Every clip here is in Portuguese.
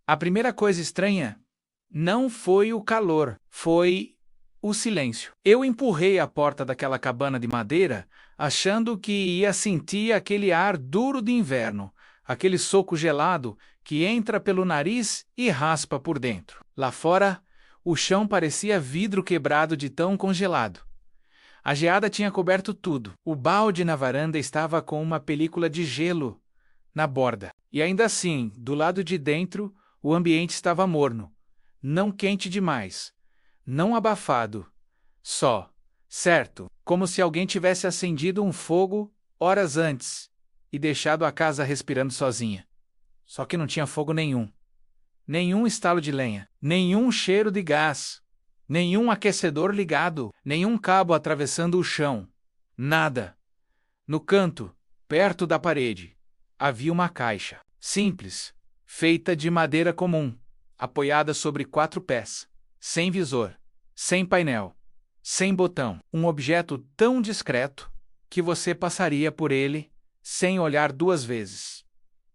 A primeira coisa estranha não foi o calor, foi o silêncio. Eu empurrei a porta daquela cabana de madeira, achando que ia sentir aquele ar duro de inverno, aquele soco gelado que entra pelo nariz e raspa por dentro. Lá fora, o chão parecia vidro quebrado de tão congelado. A geada tinha coberto tudo. O balde na varanda estava com uma película de gelo na borda. E ainda assim, do lado de dentro, o ambiente estava morno. Não quente demais. Não abafado. Só. Certo. Como se alguém tivesse acendido um fogo horas antes e deixado a casa respirando sozinha. Só que não tinha fogo nenhum. Nenhum estalo de lenha. Nenhum cheiro de gás. Nenhum aquecedor ligado. Nenhum cabo atravessando o chão. Nada. No canto, perto da parede, havia uma caixa. Simples. Feita de madeira comum. Apoiada sobre 4 pés. Sem visor. Sem painel. Sem botão. Um objeto tão discreto que você passaria por ele sem olhar 2 vezes.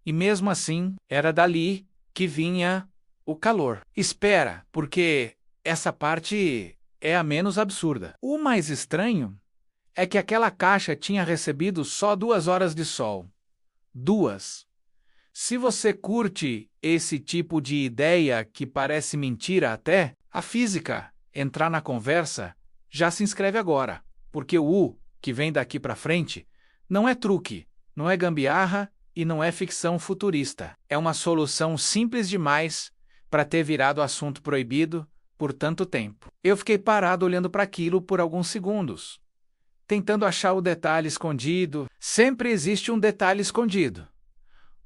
E mesmo assim, era dali que vinha o calor. Espera, porque essa parte é a menos absurda. O mais estranho é que aquela caixa tinha recebido só 2 horas de sol. 2. Se você curte esse tipo de ideia que parece mentira até, a física entrar na conversa, já se inscreve agora, porque o U, que vem daqui para frente, não é truque, não é gambiarra e não é ficção futurista. É uma solução simples demais para ter virado assunto proibido por tanto tempo. Eu fiquei parado olhando para aquilo por alguns segundos, tentando achar o detalhe escondido. Sempre existe um detalhe escondido.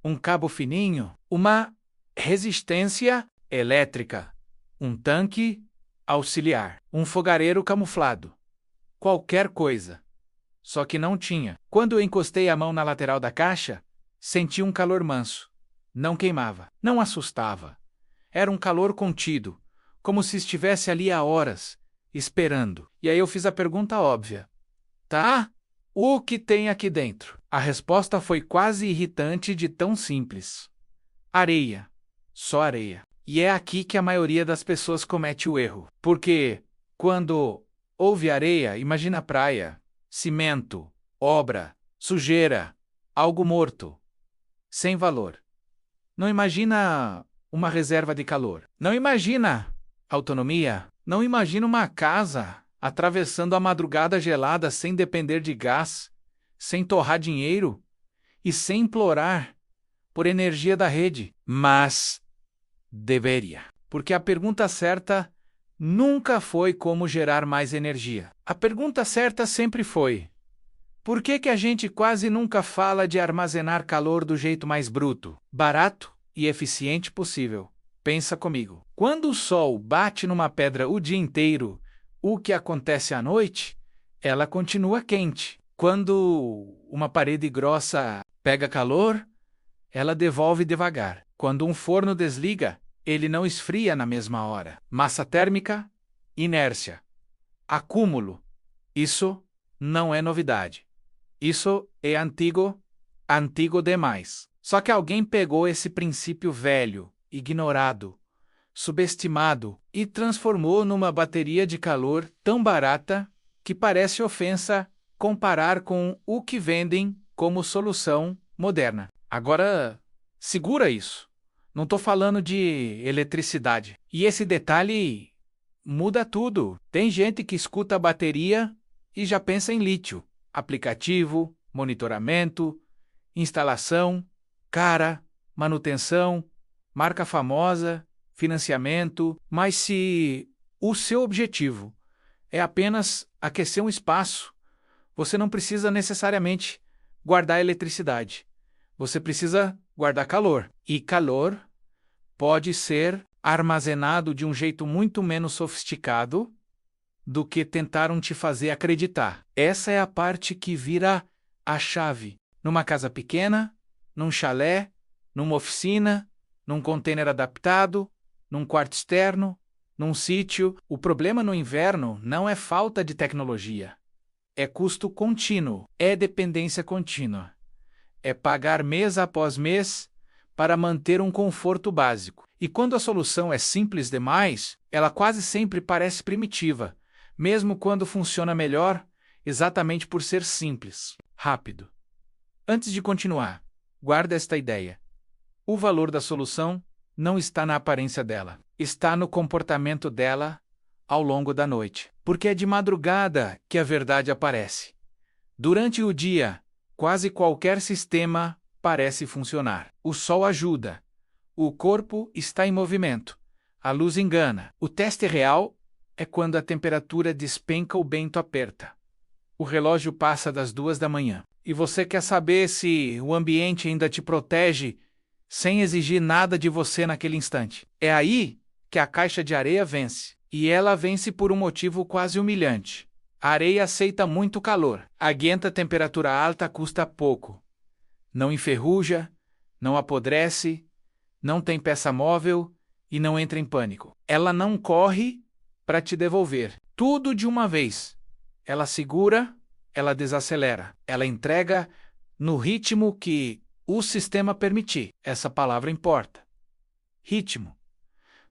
Um cabo fininho, uma resistência elétrica, um tanque auxiliar, um fogareiro camuflado. Qualquer coisa. Só que não tinha. Quando eu encostei a mão na lateral da caixa, senti um calor manso. Não queimava, não assustava. Era um calor contido, como se estivesse ali há horas, esperando. E aí eu fiz a pergunta óbvia. Tá? O que tem aqui dentro? A resposta foi quase irritante de tão simples. Areia. Só areia. E é aqui que a maioria das pessoas comete o erro. Porque, quando ouve areia, imagina praia, cimento, obra, sujeira, algo morto, sem valor. Não imagina uma reserva de calor. Não imagina autonomia. Não imagina uma casa atravessando a madrugada gelada sem depender de gás, sem torrar dinheiro e sem implorar por energia da rede. Mas deveria. Porque a pergunta certa nunca foi como gerar mais energia. A pergunta certa sempre foi: por que a gente quase nunca fala de armazenar calor do jeito mais bruto, barato e eficiente possível? Pensa comigo. Quando o sol bate numa pedra o dia inteiro, o que acontece à noite? Ela continua quente. Quando uma parede grossa pega calor, ela devolve devagar. Quando um forno desliga, ele não esfria na mesma hora. Massa térmica, inércia, acúmulo. Isso não é novidade. Isso é antigo demais. Só que alguém pegou esse princípio velho, ignorado, subestimado e transformou numa bateria de calor tão barata que parece ofensa comparar com o que vendem como solução moderna. Agora, segura isso. Não estou falando de eletricidade. E esse detalhe muda tudo. Tem gente que escuta a bateria e já pensa em lítio. Aplicativo, monitoramento, instalação, cara, manutenção, marca famosa, financiamento. Mas se o seu objetivo é apenas aquecer um espaço, você não precisa necessariamente guardar eletricidade. Você precisa guardar calor. E calor pode ser armazenado de um jeito muito menos sofisticado do que tentaram te fazer acreditar. Essa é a parte que vira a chave. Numa casa pequena, num chalé, numa oficina, num container adaptado, num quarto externo, num sítio. O problema no inverno não é falta de tecnologia. É custo contínuo, é dependência contínua. É pagar mês após mês para manter um conforto básico. E quando a solução é simples demais, ela quase sempre parece primitiva, mesmo quando funciona melhor, exatamente por ser simples. Rápido. Antes de continuar, guarda esta ideia. O valor da solução não está na aparência dela, está no comportamento dela ao longo da noite. Porque é de madrugada que a verdade aparece. Durante o dia, quase qualquer sistema parece funcionar. O sol ajuda. O corpo está em movimento. A luz engana. O teste real é quando a temperatura despenca ou o vento aperta. O relógio passa das 2 da manhã. E você quer saber se o ambiente ainda te protege sem exigir nada de você naquele instante. É aí que a caixa de areia vence. E ela vence por um motivo quase humilhante. A areia aceita muito calor. Aguenta temperatura alta, custa pouco. Não enferruja, não apodrece, não tem peça móvel e não entra em pânico. Ela não corre para te devolver. Tudo de uma vez. Ela segura, ela desacelera. Ela entrega no ritmo que o sistema permitir. Essa palavra importa. Ritmo.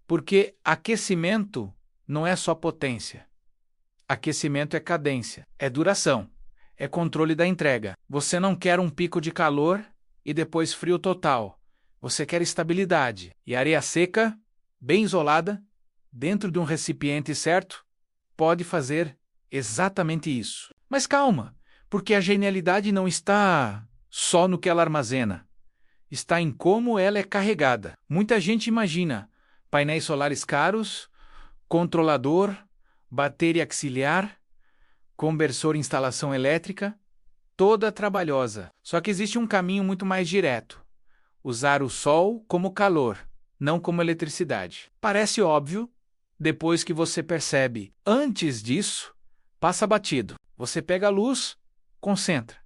Porque aquecimento não é só potência. Aquecimento é cadência, é duração, é controle da entrega. Você não quer um pico de calor e depois frio total. Você quer estabilidade. E areia seca, bem isolada, dentro de um recipiente certo, pode fazer exatamente isso. Mas calma, porque a genialidade não está só no que ela armazena. Está em como ela é carregada. Muita gente imagina painéis solares caros, controlador, bateria auxiliar, conversor instalação elétrica, toda trabalhosa. Só que existe um caminho muito mais direto. Usar o sol como calor, não como eletricidade. Parece óbvio, depois que você percebe. Antes disso, passa batido. Você pega a luz, concentra.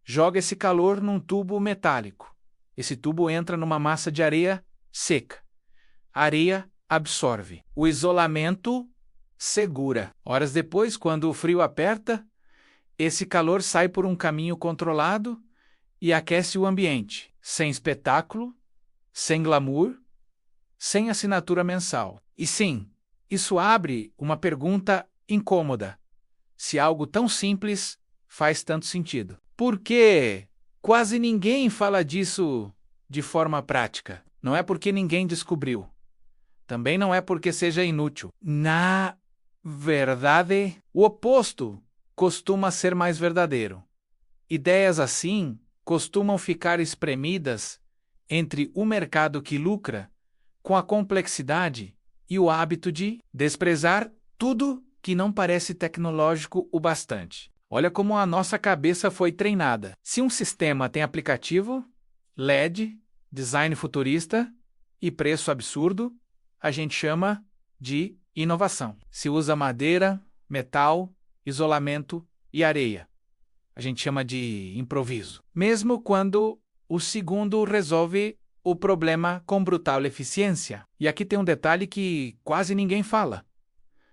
Joga esse calor num tubo metálico. Esse tubo entra numa massa de areia seca. A areia absorve. O isolamento segura. Horas depois, quando o frio aperta, esse calor sai por um caminho controlado e aquece o ambiente, sem espetáculo, sem glamour, sem assinatura mensal. E sim, isso abre uma pergunta incômoda. Se algo tão simples faz tanto sentido. Por que quase ninguém fala disso de forma prática? Não é porque ninguém descobriu. Também não é porque seja inútil. Na verdade, o oposto costuma ser mais verdadeiro. Ideias assim costumam ficar espremidas entre o mercado que lucra com a complexidade e o hábito de desprezar tudo que não parece tecnológico o bastante. Olha como a nossa cabeça foi treinada. Se um sistema tem aplicativo, LED, design futurista e preço absurdo, a gente chama de inovação. Se usa madeira, metal, isolamento e areia. A gente chama de improviso. Mesmo quando o segundo resolve o problema com brutal eficiência. E aqui tem um detalhe que quase ninguém fala.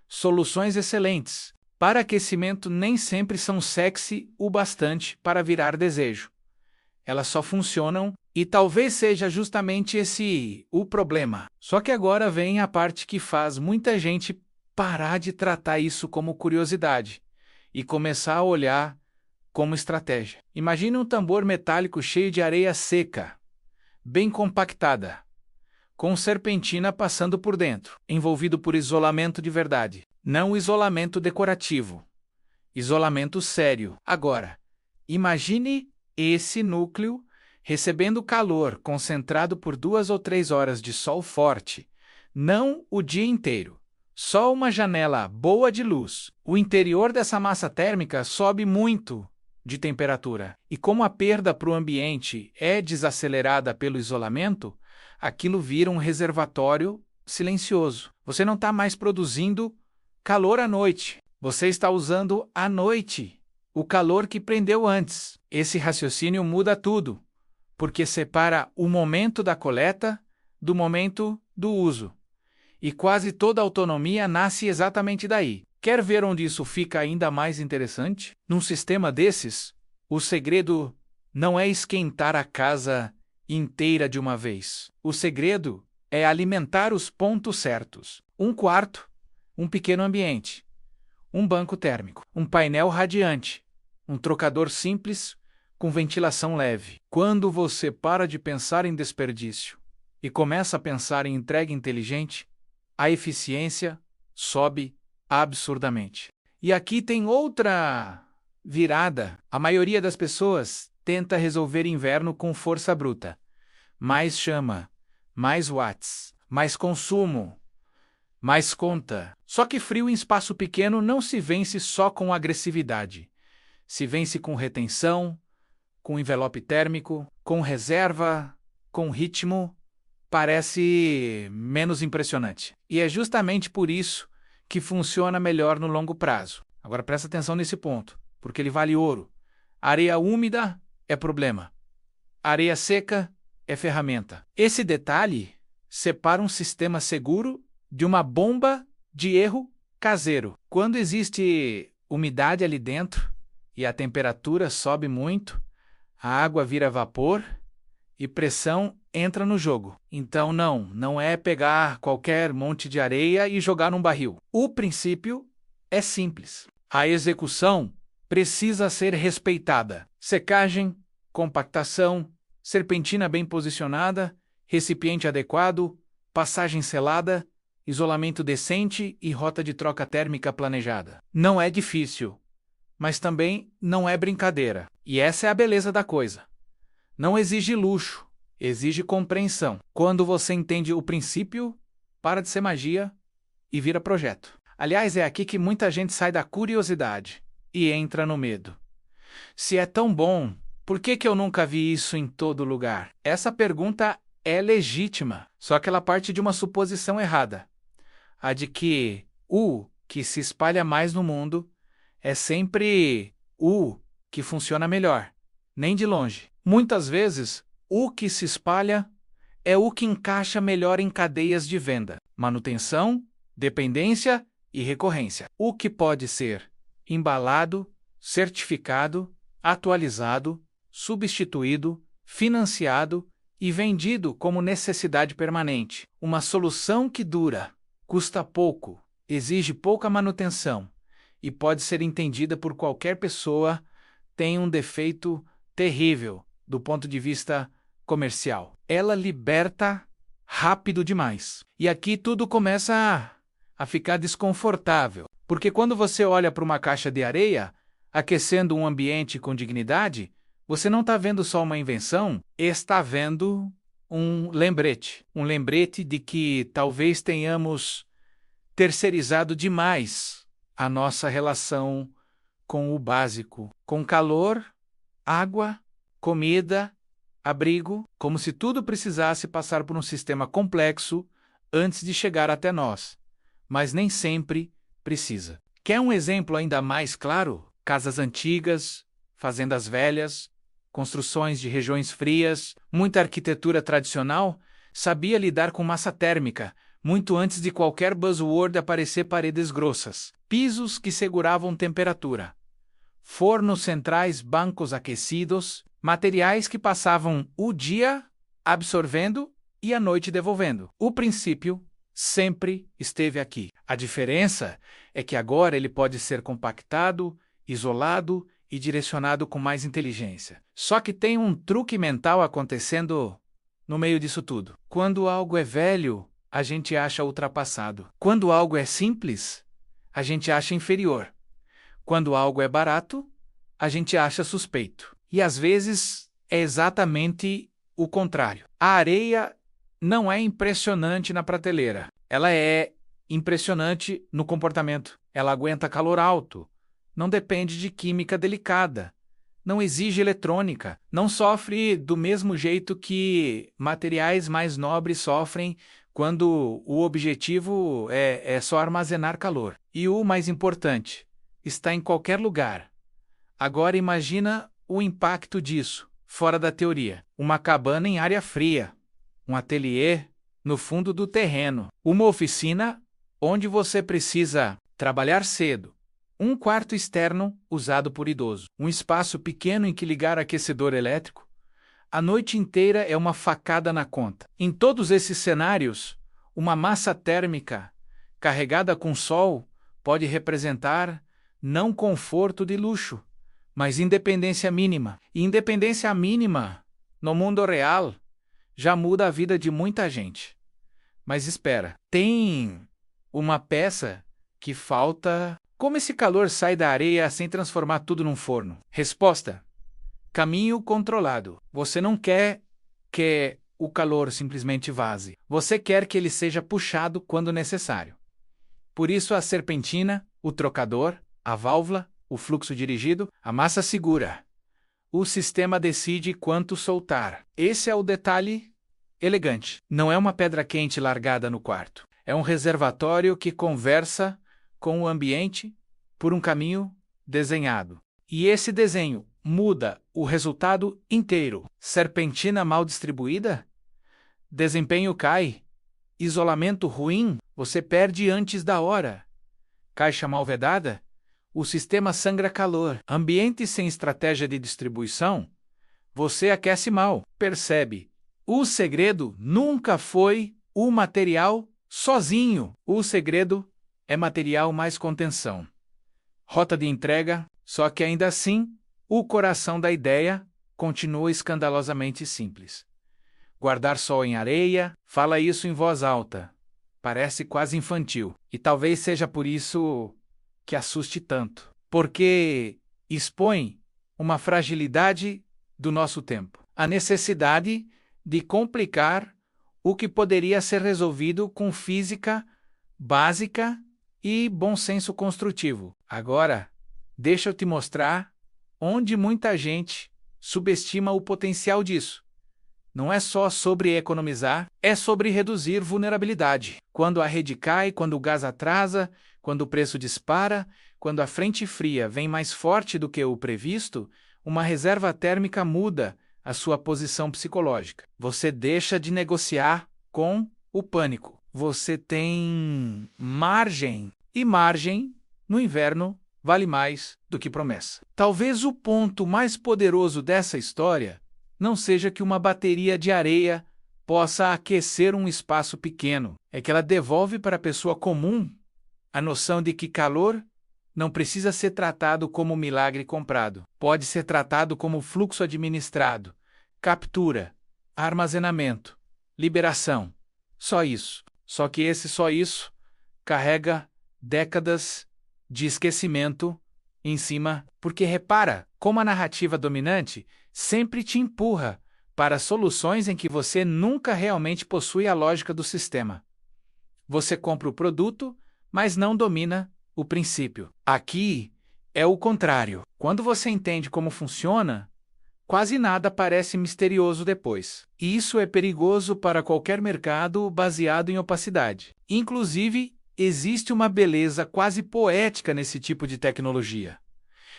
Soluções excelentes para aquecimento nem sempre são sexy o bastante para virar desejo. Elas só funcionam e talvez seja justamente esse o problema. Só que agora vem a parte que faz muita gente parar de tratar isso como curiosidade e começar a olhar como estratégia. Imagine um tambor metálico cheio de areia seca, bem compactada, com serpentina passando por dentro, envolvido por isolamento de verdade, não isolamento decorativo, isolamento sério. Agora, imagine esse núcleo recebendo calor concentrado por 2 ou 3 horas de sol forte, não o dia inteiro. Só uma janela boa de luz. O interior dessa massa térmica sobe muito de temperatura. E como a perda para o ambiente é desacelerada pelo isolamento, aquilo vira um reservatório silencioso. Você não está mais produzindo calor à noite. Você está usando à noite o calor que prendeu antes. Esse raciocínio muda tudo, porque separa o momento da coleta do momento do uso. E quase toda a autonomia nasce exatamente daí. Quer ver onde isso fica ainda mais interessante? Num sistema desses, o segredo não é esquentar a casa inteira de uma vez. O segredo é alimentar os pontos certos. Um quarto, um pequeno ambiente, um banco térmico, um painel radiante, um trocador simples com ventilação leve. Quando você para de pensar em desperdício e começa a pensar em entrega inteligente, a eficiência sobe absurdamente. E aqui tem outra virada. A maioria das pessoas tenta resolver inverno com força bruta. Mais chama, mais watts, mais consumo, mais conta. Só que frio em espaço pequeno não se vence só com agressividade. Se vence com retenção, com envelope térmico, com reserva, com ritmo. Parece menos impressionante. E é justamente por isso que funciona melhor no longo prazo. Agora presta atenção nesse ponto, porque ele vale ouro. Areia úmida é problema. Areia seca é ferramenta. Esse detalhe separa um sistema seguro de uma bomba de erro caseiro. Quando existe umidade ali dentro e a temperatura sobe muito, a água vira vapor e pressão entra no jogo. Então não é pegar qualquer monte de areia e jogar num barril. O princípio é simples. A execução precisa ser respeitada. Secagem, compactação, serpentina bem posicionada, recipiente adequado, passagem selada, isolamento decente e rota de troca térmica planejada. Não é difícil, mas também não é brincadeira. E essa é a beleza da coisa. Não exige luxo, exige compreensão. Quando você entende o princípio, para de ser magia e vira projeto. Aliás, é aqui que muita gente sai da curiosidade e entra no medo. Se é tão bom, por que eu nunca vi isso em todo lugar? Essa pergunta é legítima, só que ela parte de uma suposição errada. A de que o que se espalha mais no mundo é sempre o que funciona melhor, nem de longe. Muitas vezes, o que se espalha é o que encaixa melhor em cadeias de venda, manutenção, dependência e recorrência. O que pode ser embalado, certificado, atualizado, substituído, financiado e vendido como necessidade permanente. Uma solução que dura, custa pouco, exige pouca manutenção e pode ser entendida por qualquer pessoa, tem um defeito terrível do ponto de vista comercial. Ela liberta rápido demais. E aqui tudo começa a ficar desconfortável, porque quando você olha para uma caixa de areia, aquecendo um ambiente com dignidade, você não está vendo só uma invenção, está vendo um lembrete de que talvez tenhamos terceirizado demais a nossa relação com o básico, com calor, água, comida, abrigo, como se tudo precisasse passar por um sistema complexo antes de chegar até nós. Mas nem sempre precisa. Quer um exemplo ainda mais claro? Casas antigas, fazendas velhas, construções de regiões frias, muita arquitetura tradicional sabia lidar com massa térmica, muito antes de qualquer buzzword aparecer paredes grossas, pisos que seguravam temperatura, fornos centrais, bancos aquecidos, materiais que passavam o dia absorvendo e a noite devolvendo. O princípio sempre esteve aqui. A diferença é que agora ele pode ser compactado, isolado e direcionado com mais inteligência. Só que tem um truque mental acontecendo no meio disso tudo. Quando algo é velho, a gente acha ultrapassado. Quando algo é simples, a gente acha inferior. Quando algo é barato, a gente acha suspeito. E às vezes é exatamente o contrário. A areia não é impressionante na prateleira. Ela é impressionante no comportamento. Ela aguenta calor alto. Não depende de química delicada. Não exige eletrônica. Não sofre do mesmo jeito que materiais mais nobres sofrem quando o objetivo é só armazenar calor. E o mais importante, está em qualquer lugar. Agora imagina o impacto disso, fora da teoria. Uma cabana em área fria, um ateliê no fundo do terreno, uma oficina onde você precisa trabalhar cedo, um quarto externo usado por idoso, um espaço pequeno em que ligar aquecedor elétrico, A noite inteira é uma facada na conta. Em todos esses cenários, uma massa térmica carregada com sol pode representar não conforto de luxo, mas independência mínima. E independência mínima, no mundo real, já muda a vida de muita gente. Mas espera, tem uma peça que falta. Como esse calor sai da areia sem transformar tudo num forno? Resposta: caminho controlado. Você não quer que o calor simplesmente vaze. Você quer que ele seja puxado quando necessário. Por isso a serpentina, o trocador, a válvula, o fluxo dirigido, a massa segura. O sistema decide quanto soltar. Esse é o detalhe elegante. Não é uma pedra quente largada no quarto. É um reservatório que conversa com o ambiente por um caminho desenhado. E esse desenho muda o resultado inteiro. Serpentina mal distribuída? Desempenho cai. Isolamento ruim? Você perde antes da hora. Caixa mal vedada? O sistema sangra calor. Ambiente sem estratégia de distribuição? Você aquece mal. Percebe? O segredo nunca foi o material sozinho. O segredo é material mais contenção. Rota de entrega, só que ainda assim, o coração da ideia continua escandalosamente simples. Guardar sol em areia, fala isso em voz alta. Parece quase infantil. E talvez seja por isso que assuste tanto. Porque expõe uma fragilidade do nosso tempo. A necessidade de complicar o que poderia ser resolvido com física básica e bom senso construtivo. Agora, deixa eu te mostrar onde muita gente subestima o potencial disso. Não é só sobre economizar, é sobre reduzir vulnerabilidade. Quando a rede cai, quando o gás atrasa, quando o preço dispara, quando a frente fria vem mais forte do que o previsto, uma reserva térmica muda a sua posição psicológica. Você deixa de negociar com o pânico. Você tem margem, e margem, no inverno, vale mais do que promessa. Talvez o ponto mais poderoso dessa história não seja que uma bateria de areia possa aquecer um espaço pequeno. É que ela devolve para a pessoa comum a noção de que calor não precisa ser tratado como milagre comprado. Pode ser tratado como fluxo administrado, captura, armazenamento, liberação. Só isso. Só que esse só isso carrega décadas de esquecimento em cima, porque repara como a narrativa dominante sempre te empurra para soluções em que você nunca realmente possui a lógica do sistema. Você compra o produto, mas não domina o princípio. Aqui é o contrário. Quando você entende como funciona, quase nada parece misterioso depois. E isso é perigoso para qualquer mercado baseado em opacidade. Inclusive, existe uma beleza quase poética nesse tipo de tecnologia.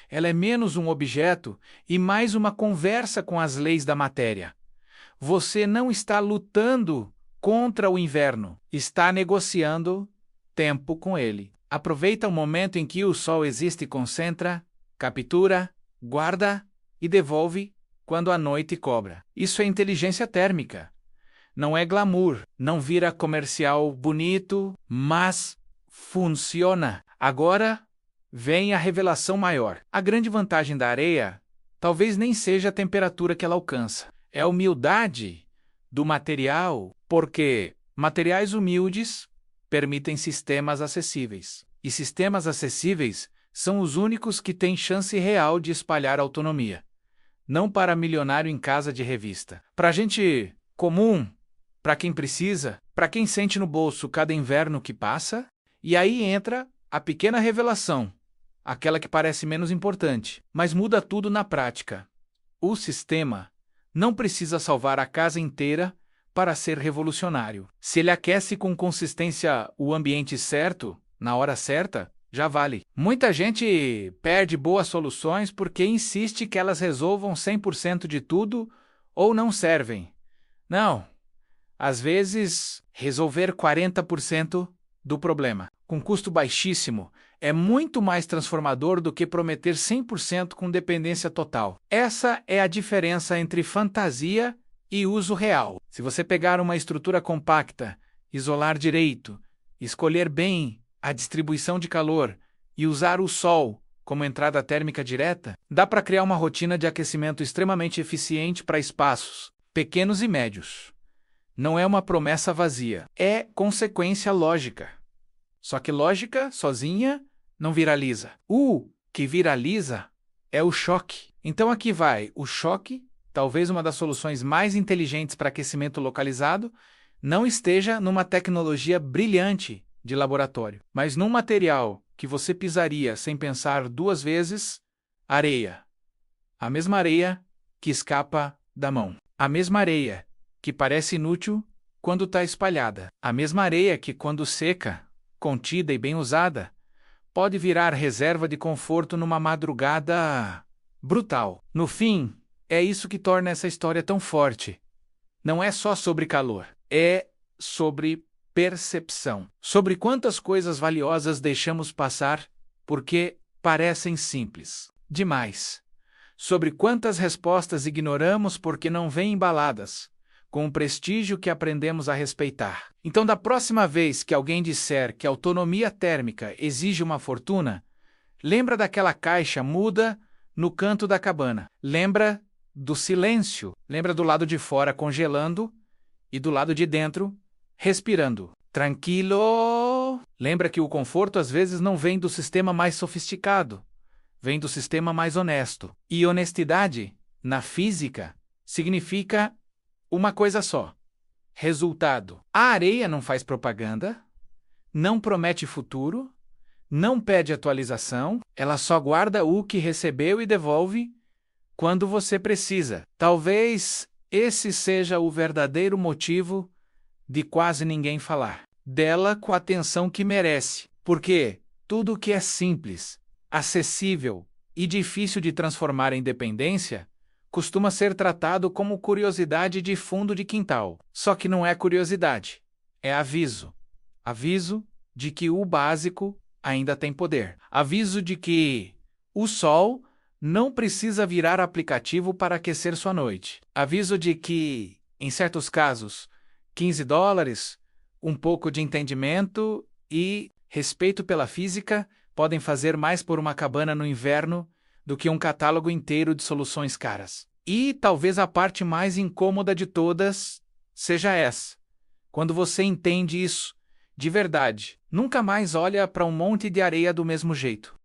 Ela é menos um objeto e mais uma conversa com as leis da matéria. Você não está lutando contra o inverno, está negociando tempo com ele. Aproveita o momento em que o sol existe e concentra, captura, guarda e devolve quando a noite cobra. Isso é inteligência térmica. Não é glamour, não vira comercial bonito, mas funciona. Agora vem a revelação maior. A grande vantagem da areia talvez nem seja a temperatura que ela alcança. É a humildade do material, porque materiais humildes permitem sistemas acessíveis. E sistemas acessíveis são os únicos que têm chance real de espalhar autonomia. Não para milionário em casa de revista. Para gente comum, para quem precisa, para quem sente no bolso cada inverno que passa, e aí entra a pequena revelação, aquela que parece menos importante, mas muda tudo na prática. O sistema não precisa salvar a casa inteira para ser revolucionário. Se ele aquece com consistência o ambiente certo, na hora certa, já vale. Muita gente perde boas soluções porque insiste que elas resolvam 100% de tudo ou não servem. Não. Às vezes, resolver 40% do problema. Com custo baixíssimo, é muito mais transformador do que prometer 100% com dependência total. Essa é a diferença entre fantasia e uso real. Se você pegar uma estrutura compacta, isolar direito, escolher bem a distribuição de calor e usar o sol como entrada térmica direta, dá para criar uma rotina de aquecimento extremamente eficiente para espaços pequenos e médios. Não é uma promessa vazia, é consequência lógica. Só que lógica, sozinha, não viraliza. O que viraliza é o choque. Então aqui vai o choque, talvez uma das soluções mais inteligentes para aquecimento localizado, não esteja numa tecnologia brilhante de laboratório, mas num material que você pisaria sem pensar duas vezes: areia. A mesma areia que escapa da mão. A mesma areia que parece inútil quando está espalhada. A mesma areia que, quando seca, contida e bem usada, pode virar reserva de conforto numa madrugada brutal. No fim, é isso que torna essa história tão forte. Não é só sobre calor, é sobre percepção. Sobre quantas coisas valiosas deixamos passar porque parecem simples demais. Sobre quantas respostas ignoramos porque não vêm embaladas com o prestígio que aprendemos a respeitar. Então, da próxima vez que alguém disser que a autonomia térmica exige uma fortuna, lembra daquela caixa muda no canto da cabana. Lembra do silêncio. Lembra do lado de fora congelando e do lado de dentro respirando. Tranquilo! Lembra que o conforto às vezes não vem do sistema mais sofisticado, vem do sistema mais honesto. E honestidade, na física, significa uma coisa só: resultado. A areia não faz propaganda, não promete futuro, não pede atualização, ela só guarda o que recebeu e devolve quando você precisa. Talvez esse seja o verdadeiro motivo de quase ninguém falar dela com a atenção que merece, porque tudo que é simples, acessível e difícil de transformar em dependência costuma ser tratado como curiosidade de fundo de quintal. Só que não é curiosidade, é aviso. Aviso de que o básico ainda tem poder. Aviso de que o sol não precisa virar aplicativo para aquecer sua noite. Aviso de que, em certos casos, $15, um pouco de entendimento e respeito pela física podem fazer mais por uma cabana no inverno do que um catálogo inteiro de soluções caras. E talvez a parte mais incômoda de todas seja essa. Quando você entende isso, de verdade, nunca mais olha para um monte de areia do mesmo jeito.